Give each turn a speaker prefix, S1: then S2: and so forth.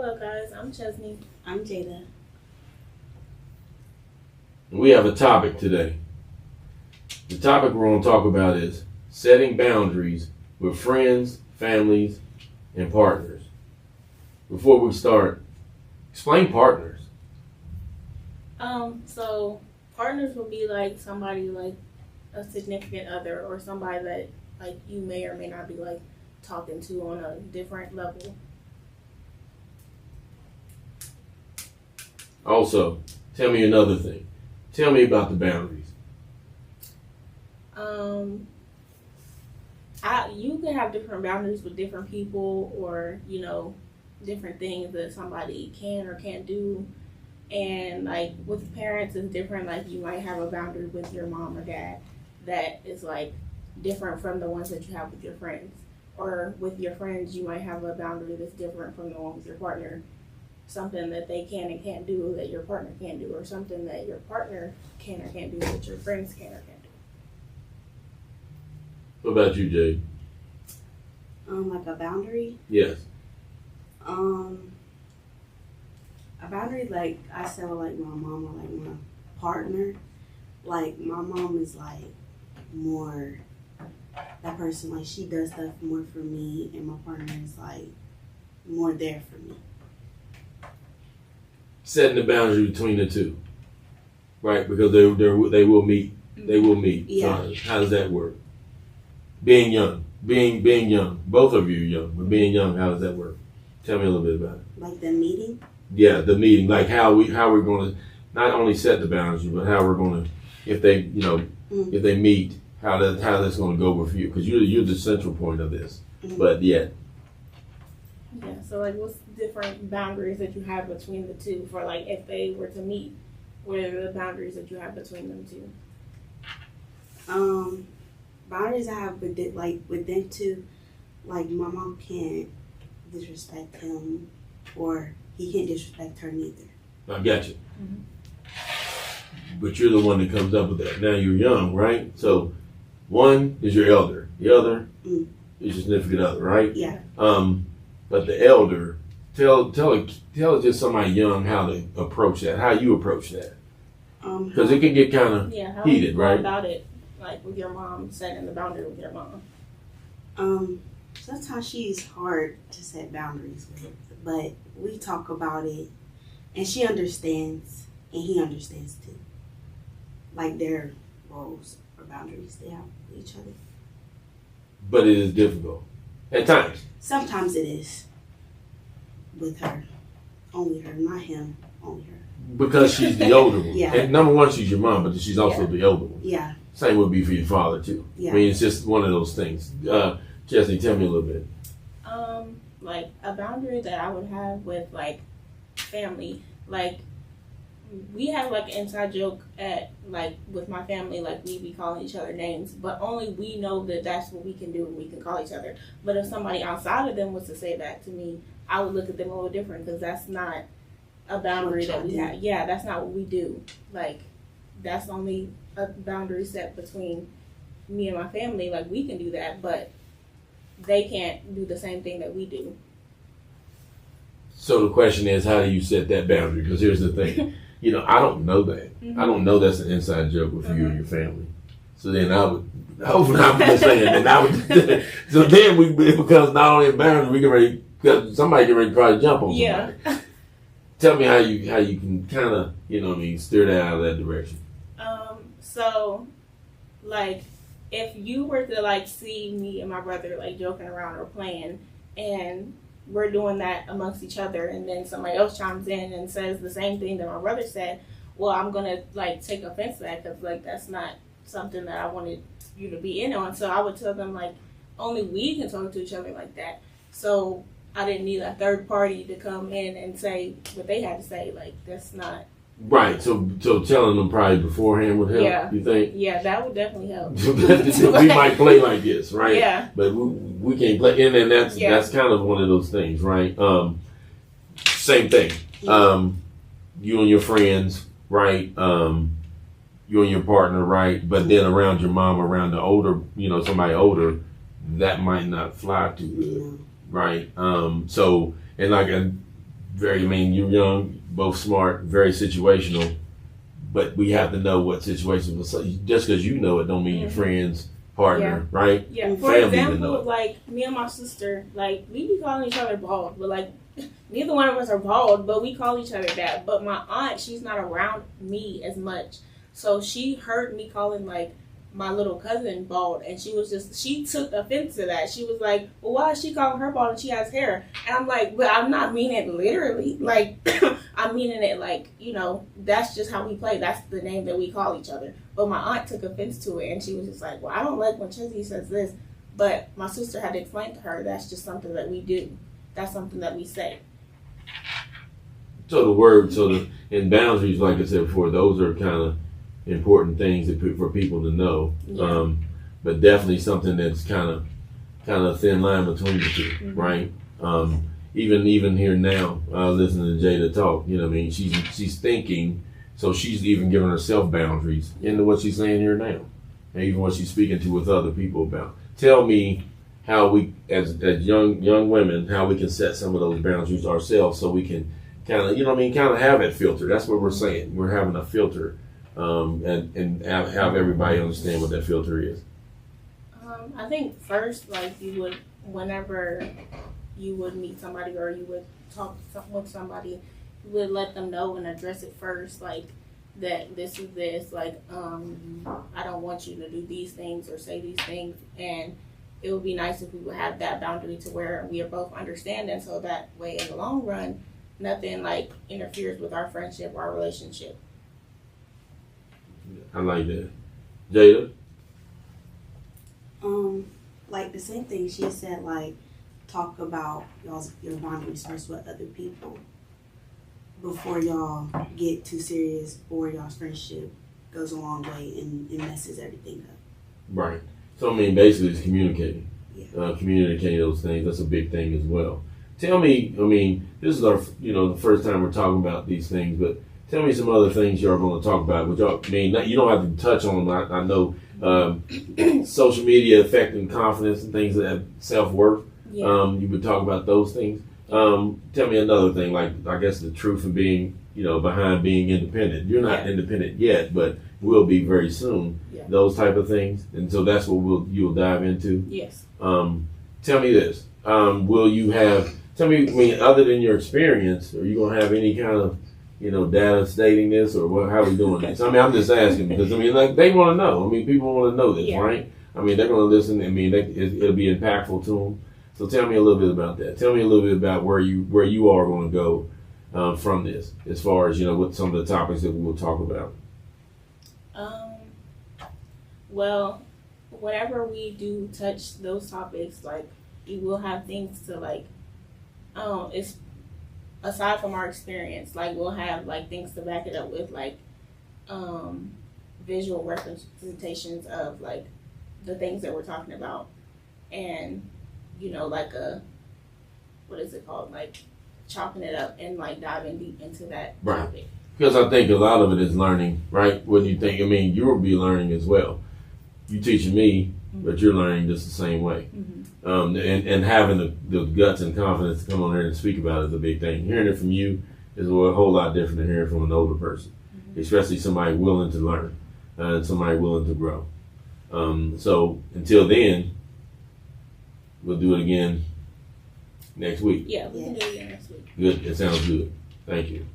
S1: Hello guys, I'm Chesney.
S2: I'm Jada.
S3: We have a topic today. The topic we're going to talk about is setting boundaries with friends, families, and partners. Before we start, explain partners.
S1: So partners will be like somebody like a significant other or somebody that like you may or may not be like talking to on a different level.
S3: Also, tell me another thing. Tell me about the boundaries.
S1: You can have different boundaries with different people or, different things that somebody can or can't do. And like with parents it's different. Like you might have a boundary with your mom or dad that is like different from the ones that you have with your friends. Or with your friends you might have a boundary that's different from the one with your partner. Something that they can and can't do that your partner can't do, or something that your partner can or can't do that your friends can or can't do.
S3: What about you, Jay?
S2: Like a boundary?
S3: Yes.
S2: A boundary, like I said, with like my mom or like my partner. Like my mom is like more that person, like she does stuff more for me, and my partner is like more there for me.
S3: Setting the boundary between the two, right? Because they will meet. They will meet.
S2: Yeah.
S3: So how does that work? Being young, being young. Both of you are young, but being young, how does that work? Tell me a little bit about it.
S2: Like the meeting?
S3: Yeah, the meeting, like how we're going to not only set the boundaries, but how we're going to, if they meet, how that's going to go with you, because you're the central point of this.
S2: Mm-hmm.
S3: But yeah.
S1: Yeah, so like what's different boundaries that you have between the two for like if they were to meet? What are the boundaries that you have between them two?
S2: Boundaries I have with them two, like my mom can't disrespect him or he can't disrespect her neither.
S3: I got you.
S1: Mm-hmm.
S3: But you're the one that comes up with that. Now you're young, right? So one is your elder. The other is your significant other, right?
S2: Yeah.
S3: But the elder, tell just somebody young how to approach that, how you approach that. Because it can get kind of
S1: how
S3: heated,
S1: you go
S3: right?
S1: about it, like with your mom, setting the boundary with your mom.
S2: Sometimes she's hard to set boundaries with, but we talk about it, and she understands, and he understands too. Like their roles or boundaries they have with each other.
S3: But it is difficult at times.
S2: Sometimes it is with her, only her, not him, only her.
S3: Because she's the older one.
S2: Yeah.
S3: And number one, she's your mom, but she's also the older one.
S2: Yeah.
S3: Same would be for your father too.
S2: Yeah.
S3: I mean, it's just one of those things. Chesney, tell me a little bit.
S1: Like a boundary that I would have with like family, like we have like an inside joke at like with my family, like we be calling each other names, but only we know that that's what we can do and we can call each other. But if somebody outside of them was to say that to me, I would look at them a little different because that's not a boundary that we have. Yeah, that's not what we do. Like that's only a boundary set between me and my family. Like we can do that, but they can't do the same thing that we do.
S3: So the question is, how do you set that boundary? Because here's the thing. I don't know that.
S1: Mm-hmm.
S3: I don't know that's an inside joke with you and your family. So then I would, hopefully I'm just saying, then I would, so then it becomes not only a boundary, because somebody can ready to probably jump on somebody. Tell me how you can kind of, steer that out of that direction.
S1: So, like, if you were to, like, see me and my brother, like, joking around or playing, and we're doing that amongst each other, and then somebody else chimes in and says the same thing that my brother said, well, I'm going to, like, take offense to that, because, like, that's not something that I wanted you to be in on. So I would tell them, like, only we can talk to each other like that. So I didn't need a third party to come in and say what they had to say. Like, that's not...
S3: Right, so telling them probably beforehand would help, you think?
S1: Yeah, that would definitely help.
S3: We might play like this, right?
S1: Yeah.
S3: But we can't play, and then that's kind of one of those things, right? Same thing. You and your friends, right? You and your partner, right? But then around your mom, around the older, somebody older, that might not fly too good, right? So, and like you're young, both smart, very situational, but we have to know what situation. So just because you know it don't mean your friend's partner, right?
S1: Yeah. For example, like me and my sister, like we be calling each other bald, but like neither one of us are bald, but we call each other that. But my aunt, she's not around me as much, so she heard me calling like my little cousin bald, and she took offense to that. She was like, well, why is she calling her bald and she has hair? And I'm like, but I'm not meaning it literally, like I'm meaning it like, you know, that's just how we play, that's the name that we call each other. But my aunt took offense to it, and she was just like, well, I don't like when Chez says this. But my sister had to explain to her that's just something that we do, that's something that we say.
S3: So the word, and boundaries, like I said before, those are kind of important things for people to know, but definitely something that's kind of a thin line between the two, right? Even here now, listening to Jada talk, you know what I mean? She's thinking, so she's even giving herself boundaries into what she's saying here now, and even what she's speaking to with other people about. Tell me how we, as young women, how we can set some of those boundaries ourselves, so we can kind of, you know what I mean, kind of have that filter. That's what we're saying. We're having a filter. And have everybody understand what that filter is.
S1: I think first, like whenever you would meet somebody or you would talk with somebody, you would let them know and address it first, like that this is this, like I don't want you to do these things or say these things, and it would be nice if we would have that boundary to where we are both understanding, so that way in the long run, nothing like interferes with our friendship or our relationship.
S3: I like that. Jada?
S2: Like the same thing she said, like talk about your boundaries first with other people before y'all get too serious or y'all's friendship goes a long way and it messes everything up.
S3: Right. So I mean basically it's communicating.
S2: Yeah.
S3: Communicating those things, that's a big thing as well. Tell me, I mean, this is our the first time we're talking about these things, but tell me some other things you're going to talk about. Which you don't have to touch on them. I know social media affecting confidence and things that self-worth.
S1: Yeah.
S3: You would talk about those things. Tell me another thing, like I guess the truth of being, behind being independent. You're not independent yet, but will be very soon.
S1: Yeah.
S3: Those type of things, and so that's what you'll dive into.
S1: Yes.
S3: Tell me this. Will you have? Tell me. I mean, other than your experience, are you going to have any kind of data stating this, or what? How are we doing this? I mean, I'm just asking because like they want to know. I mean, people want to know this, right? I mean, they're going to listen. I mean, it'll be impactful to them. So tell me a little bit about that. Tell me a little bit about where you are going to go from this, as far as what some of the topics that we will talk about.
S1: Well, whenever we do touch those topics, like we will have things to like. It's aside from our experience, like we'll have like things to back it up with, like visual representations of like the things that we're talking about, and like what is it called, like chopping it up and like diving deep into that topic.
S3: Because I think a lot of it is learning, right? What do you think? I mean, you will be learning as well. You teaching me, but you're learning just the same way. Mm-hmm. And having the guts and confidence to come on here and speak about it is a big thing. Hearing it from you is a whole lot different than hearing from an older person, especially somebody willing to learn and somebody willing to grow. So until then, we'll do it again next week.
S1: Yeah, we can do it again next week.
S3: Good. It sounds good. Thank you.